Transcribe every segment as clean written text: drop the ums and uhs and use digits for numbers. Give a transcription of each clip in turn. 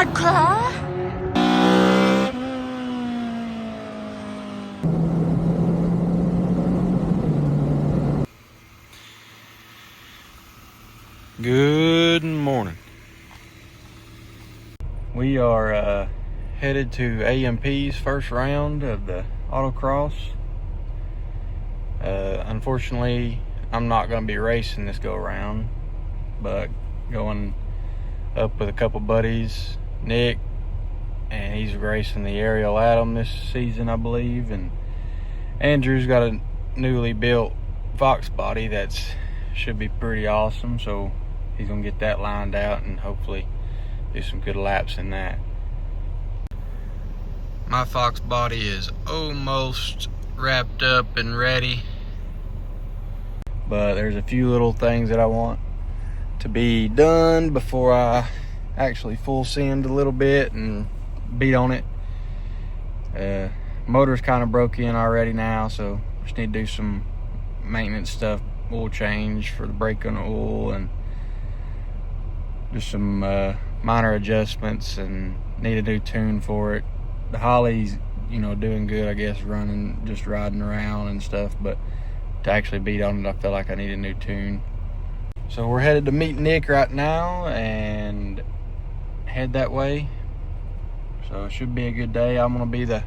vodka. Good morning. We are headed to AMP's first round of the Autocross. Unfortunately, I'm not going to be racing this go around, but going up with a couple buddies, Nick, and he's racing the Aerial Atom this season, I believe, and Andrew's got a newly built Fox body that's should be pretty awesome, so he's gonna get that lined out and hopefully do some good laps in that. My Fox body is almost wrapped up and ready, but there's a few little things that I want to be done before I actually full send a little bit and beat on it. Motor's kind of broke in already now, so just need to do some maintenance stuff, oil change for the brake on the oil, and just some minor adjustments, and need a new tune for it. The Holly's, doing good, I guess, running, just riding around and stuff, but to actually beat on it, I feel like I need a new tune. So we're headed to meet Nick right now and head that way. So it should be a good day. I'm gonna be the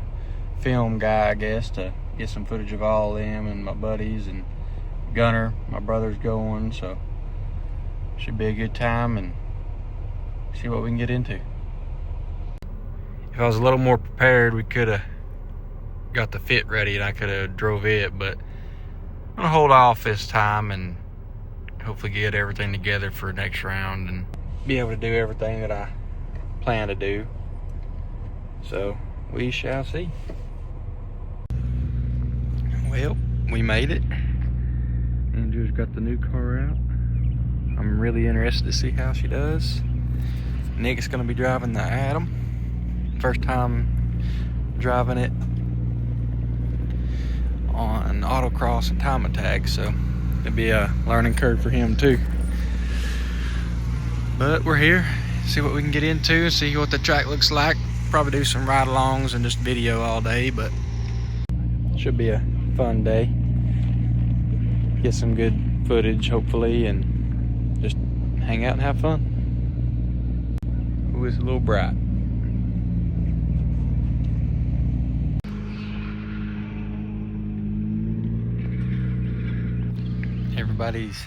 film guy, I guess, to get some footage of all of them and my buddies, and Gunner, my brother's going, so should be a good time and see what we can get into. If I was a little more prepared, we could have got the fit ready and I could have drove it, but I'm gonna hold off this time and hopefully get everything together for next round and be able to do everything that I plan to do. So we shall see. Well, we made it. Andrew's got the new car out. I'm really interested to see how she does. Nick's gonna be driving the Atom. First time driving it on Autocross and Time Attack, so it'll be a learning curve for him too. But we're here, see what we can get into, see what the track looks like. Probably do some ride-alongs and just video all day, but should be a fun day. Get some good footage, hopefully, and just hang out and have fun. Ooh, it's a little bright. Everybody's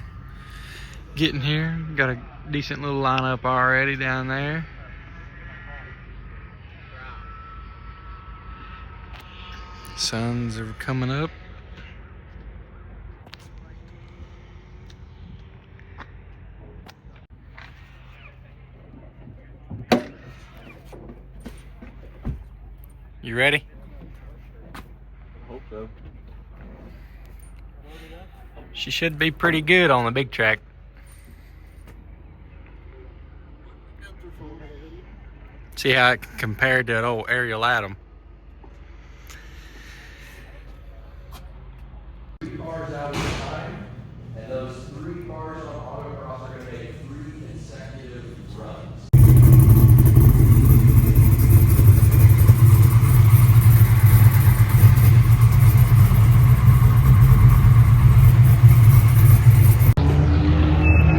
getting here. Got a decent little lineup already down there. Suns are coming up. You ready? Hope so. She should be pretty good on the big track. See how it compared to that old Aerial Atom. 3 cars out of the time, and those 3 cars on Autocross are going to make 3 consecutive runs.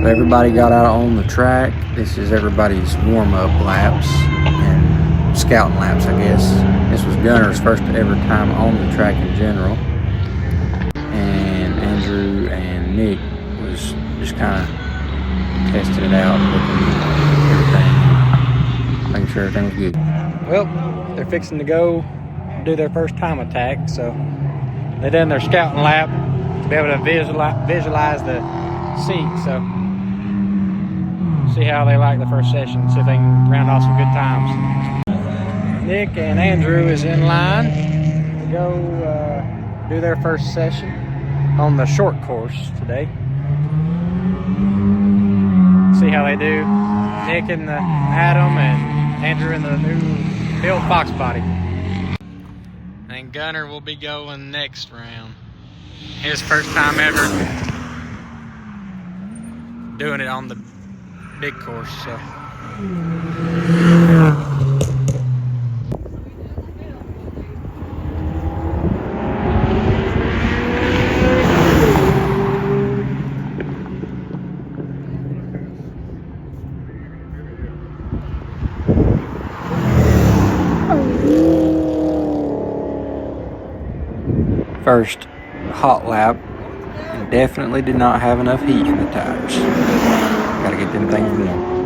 Everybody got out on the track. This is everybody's warm-up laps and scouting laps, I guess. This was Gunner's first ever time on the track in general. And Andrew and Nick was just kind of testing it out, looking at everything, making sure everything was good. Well, they're fixing to go do their first time attack, so they done their scouting lap to be able to visualize the seat. So see how they like the first session, see if they can round off some good times. Nick and Andrew is in line to go do their first session on the short course today. See how they do. Nick in the Atom and Andrew in the new built Fox body. And Gunner will be going next round. His first time ever doing it on the big course, so First hot lap, and definitely did not have enough heat in the tires. Gotta get them things warm.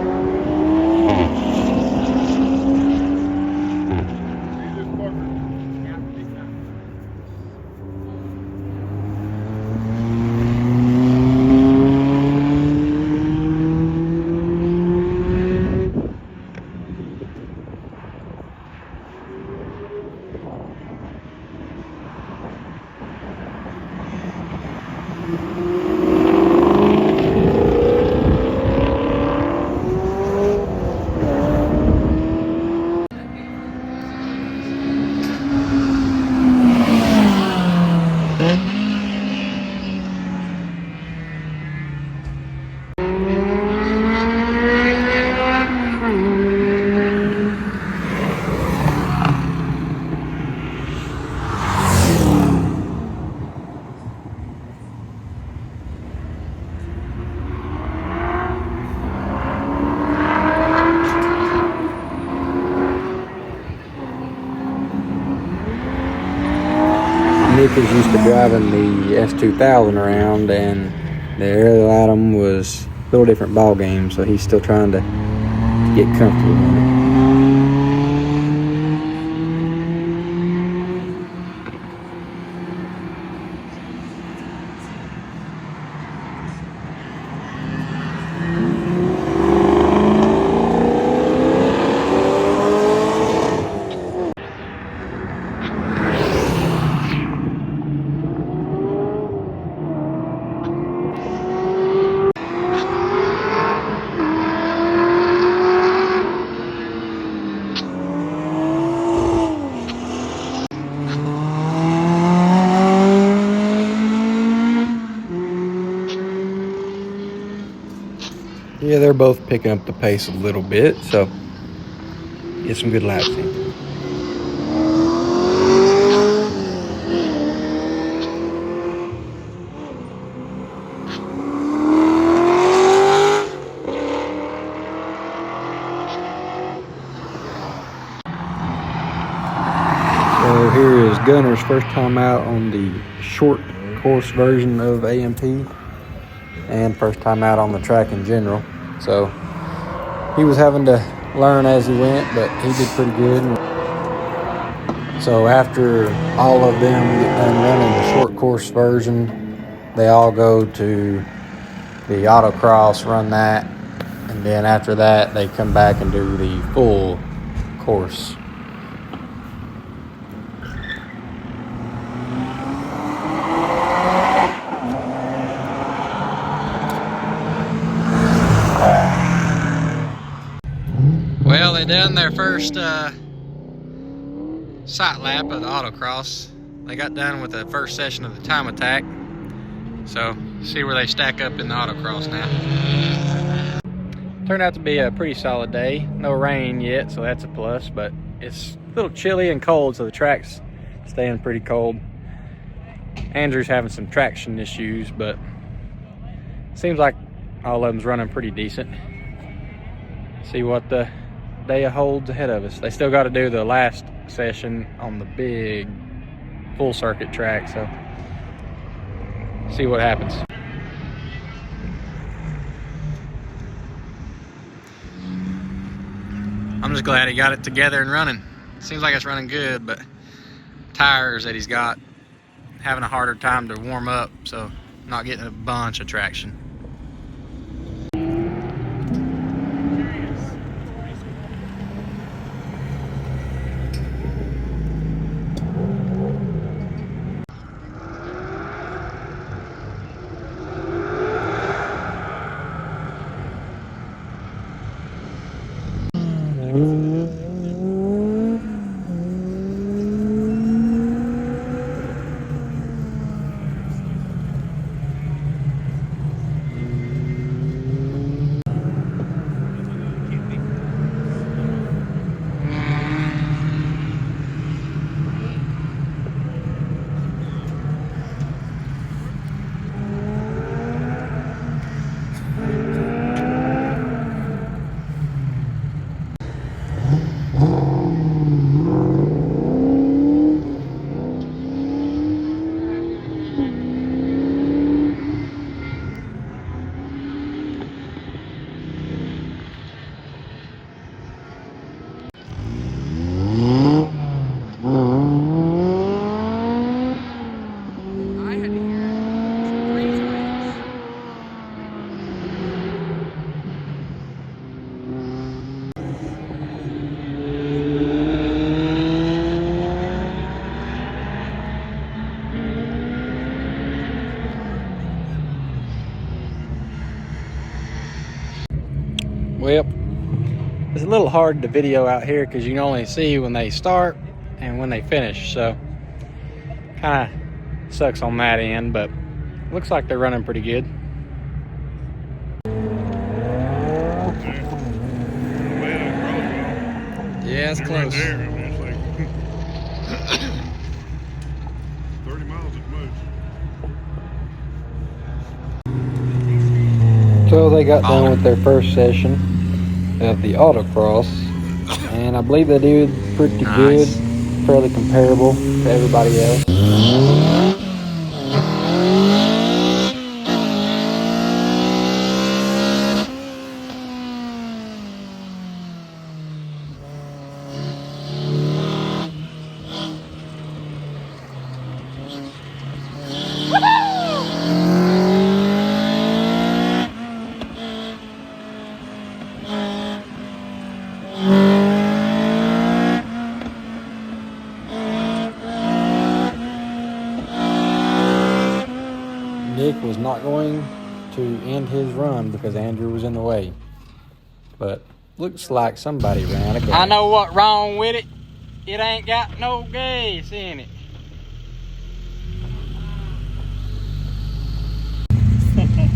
Nick is used to driving the S2000 around, and the aerial item was a little different ball game, so he's still trying to get comfortable with it. Yeah, they're both picking up the pace a little bit, so get some good laps in. So here is Gunner's first time out on the short course version of AMP, and first time out on the track in general. So he was having to learn as he went, but he did pretty good. So after all of them get done running the short course version, they all go to the Autocross, run that, and then after that they come back and do the full course. Well, they done their first sight lap of the Autocross. They got done with the first session of the Time Attack. So, see where they stack up in the Autocross now. Turned out to be a pretty solid day. No rain yet, so that's a plus, but it's a little chilly and cold, so the track's staying pretty cold. Andrew's having some traction issues, but seems like all of them's running pretty decent. See what the day holds ahead of us. They still got to do the last session on the big full circuit track, so see what happens. I'm just glad he got it together and running. Seems like it's running good, but tires that he's got having a harder time to warm up, so not getting a bunch of traction. It's a little hard to video out here because you can only see when they start and when they finish, so kind of sucks on that end, but looks like they're running pretty good. Yeah, it's close. Right there. I mean, it's like 30 miles at most. So they got done with their first session of the autocross, and I believe they did pretty good, fairly comparable to everybody else. Nick was not going to end his run because Andrew was in the way. But looks like somebody ran out of gas. I know what's wrong with it. It ain't got no gas in it.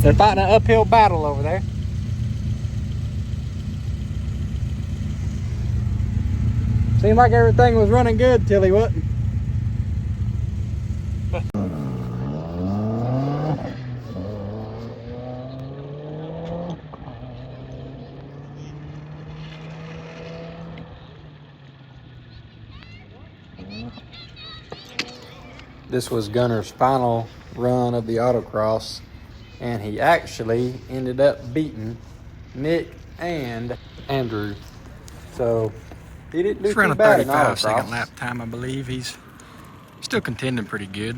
They're fighting an uphill battle over there. Seemed like everything was running good till he wasn't. This was Gunner's final run of the autocross, and he actually ended up beating Nick and Andrew. So he didn't do too bad in autocross. 35-second lap time, I believe. He's still contending pretty good.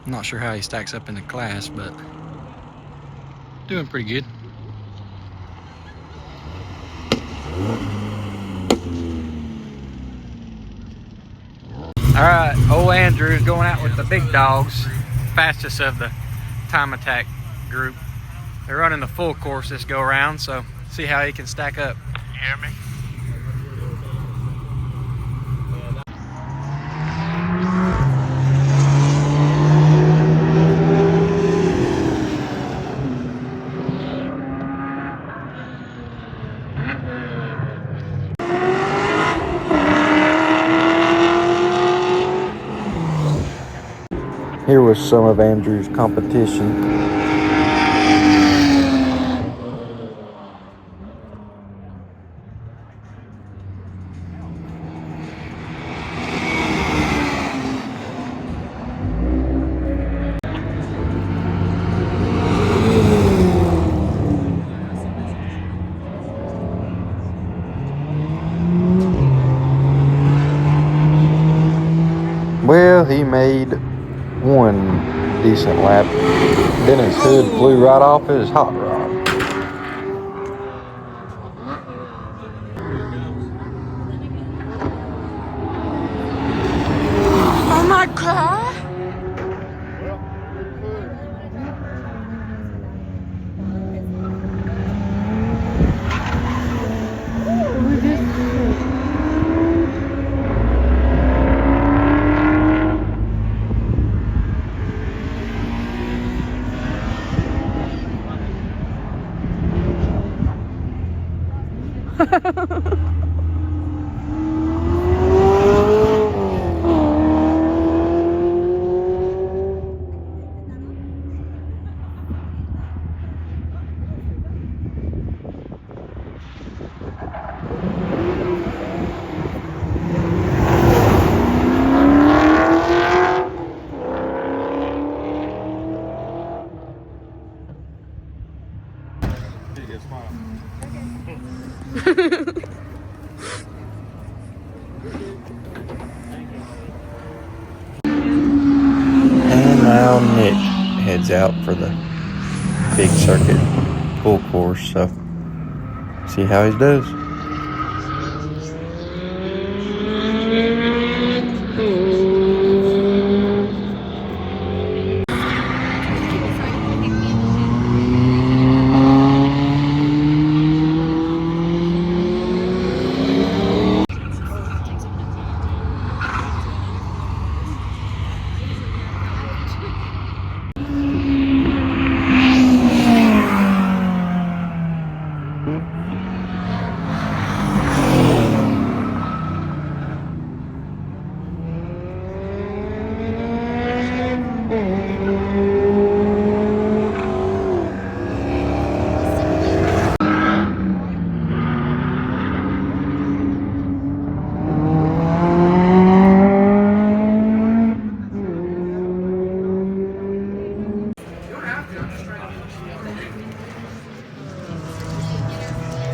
I'm not sure how he stacks up in the class, but doing pretty good. All right, old Andrew's going out with the big dogs, fastest of the Time Attack group. They're running the full course this go around, so see how he can stack up. You hear me? Here was some of Andrew's competition. Well, he made one decent lap. Then his hood flew right off his hot rod. Oh my God! And now Nick heads out for the big circuit full course, so see how he does.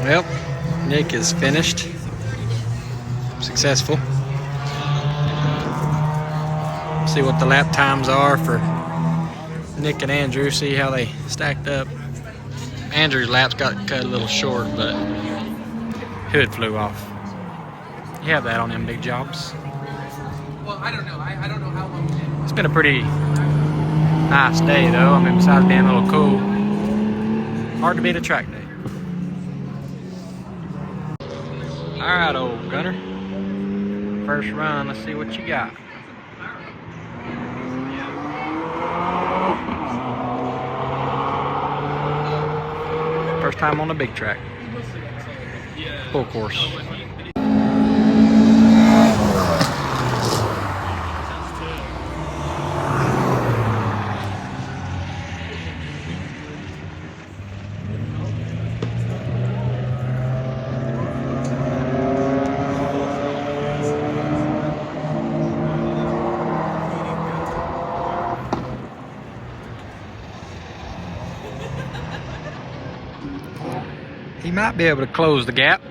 Well, Nick is finished. Successful. See what the lap times are for Nick and Andrew. See how they stacked up. Andrew's laps got cut a little short, but hood flew off. You have that on them big jobs. Well, I don't know. I don't know how long we did. It's been a pretty nice day, though. I mean, besides being a little cool, hard to beat a track day. All right, old Gunner. First run. Let's see what you got. First time on the big track. Full course. He might be able to close the gap.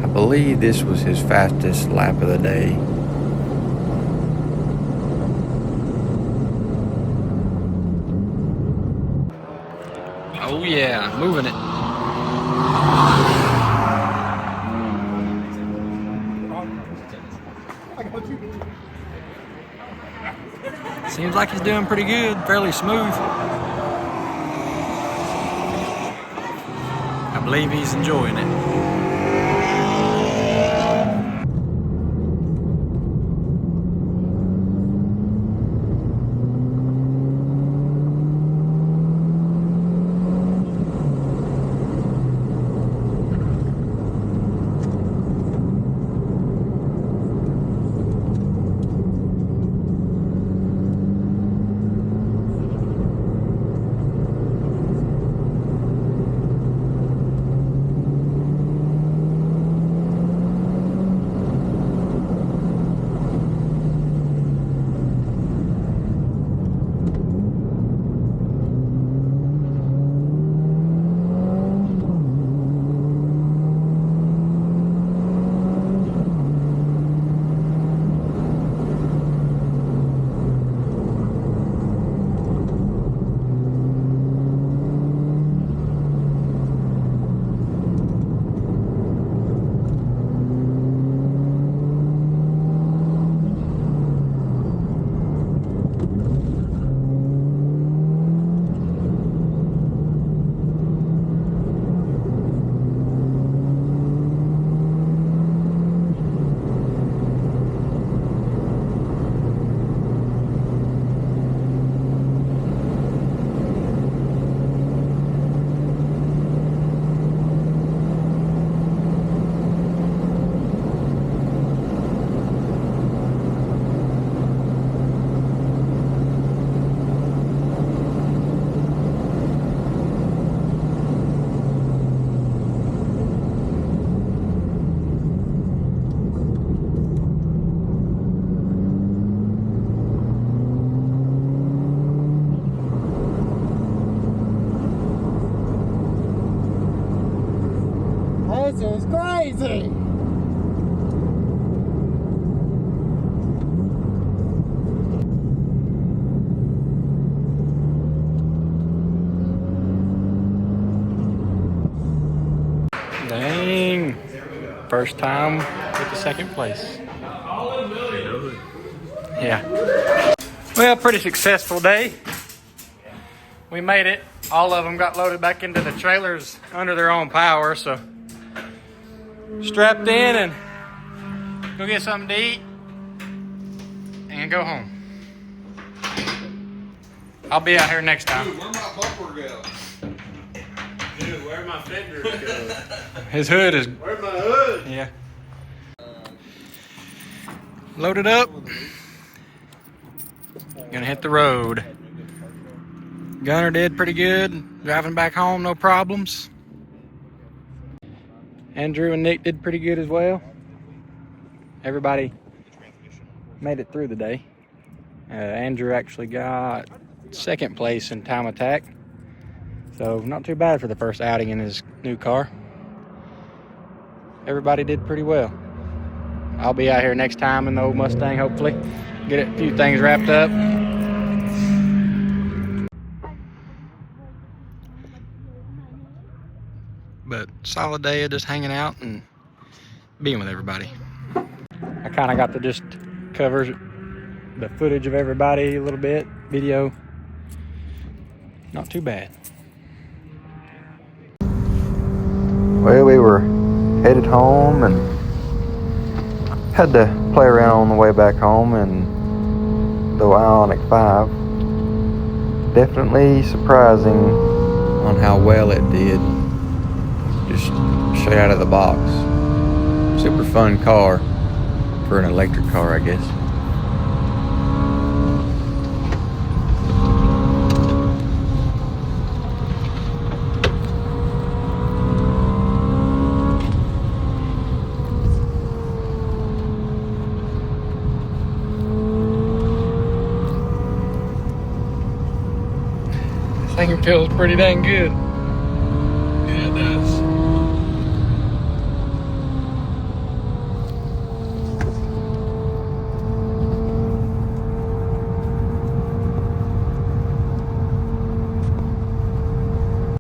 I believe this was his fastest lap of the day. Oh yeah, moving it. Seems like he's doing pretty good, fairly smooth. I believe he's enjoying it. This is crazy. Dang. First time with the second place. Yeah. Well, pretty successful day. We made it. All of them got loaded back into the trailers under their own power, so strapped in and go get something to eat and go home. I'll be out here next time. Dude, where my bumper go? Dude, where my fenders go? His hood is, Where's my hood? yeah. Loaded up. Gonna hit the road. Gunner did pretty good. Driving back home, no problems. Andrew and Nick did pretty good as well. Everybody made it through the day. Andrew actually got second place in Time Attack. So not too bad for the first outing in his new car. Everybody did pretty well. I'll be out here next time in the old Mustang, hopefully. Get a few things wrapped up. But solid day of just hanging out and being with everybody. I kind of got to just cover the footage of everybody a little bit, video. Not too bad. Well, we were headed home and had to play around on the way back home in the Ioniq 5. Definitely surprising on how well it did. Just straight out of the box. Super fun car for an electric car, I guess. This thing feels pretty dang good. Yeah, it does.